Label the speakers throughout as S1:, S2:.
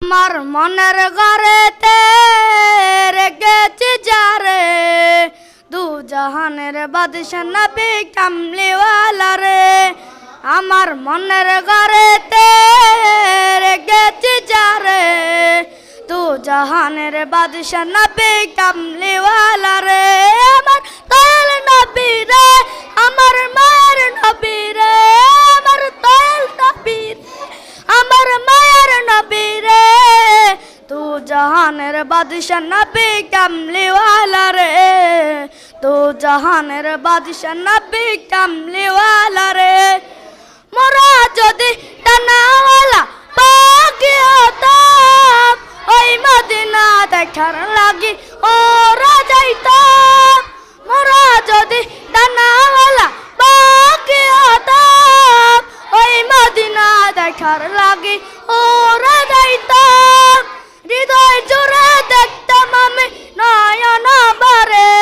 S1: আমার মনের ঘরেতে রেখেছি যারে, দু জাহানের বাদশাহ নবী কামলিওয়ালা রে। আমার মনের ঘরেতে রেখেছি যারে, দু জাহানের বাদশাহ নবী কামলিওয়ালা রে। আমার দয়াল নবী রে, আমার মায়ের নবী রে, আমার দয়াল নবী রে, আমার মায়ের নবী রে। তু জাহানের বাদশাহ নবী কামলিওয়ালা রে, তু জাহানের বাদশাহ নবী কামলিওয়ালা রে। মোরা যদি ডানাওয়ালা পাখি হতাম, ওই মদিনা দেখার লাগি ওরা যাইতাম। মোরা যদি ডানাওয়ালা পাখি হতাম, ওই মদিনা দেখার লাগি ওরা যাইতাম। হৃদয় জুড়ে দেখতাম আমি নয়ন ভরে,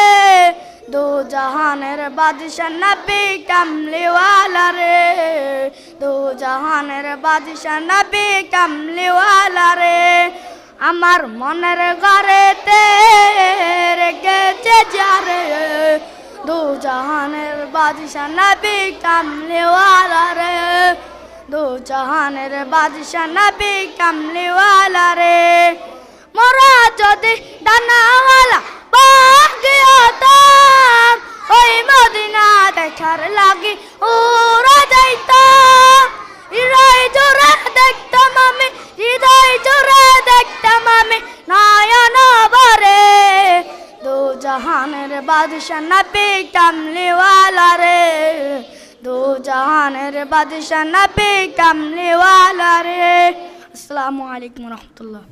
S1: দু জাহানের বাদশাহ নবী কামলিওয়ালা রে, দু জাহানের বাদশাহ নবী কামলিওয়ালা রে। আমার মনের ঘরেতে রেখেছে যারে, দু জাহানের বাদশাহ নবী কামলিওয়ালা রে, দু জাহানের বাদশাহ নবী কামলিওয়ালা রে। মোরা যদি ডানাওয়ালা পাখি হতাম, ওই মদিনা দেখার লাগি ওরা যাইতাম। হৃদয় জোরে দেখতাম আমি, হৃদয় জোরে দেখতাম আমি নয়ন ভরে, দু জাহানের বাদশাহ নবী কামলিওয়ালা রে, দু জাহানের বাদশাহ নবী কামলিওয়ালা রে। আসসালামু আলাইকুম ওয়া রাহমাতুল্লাহ।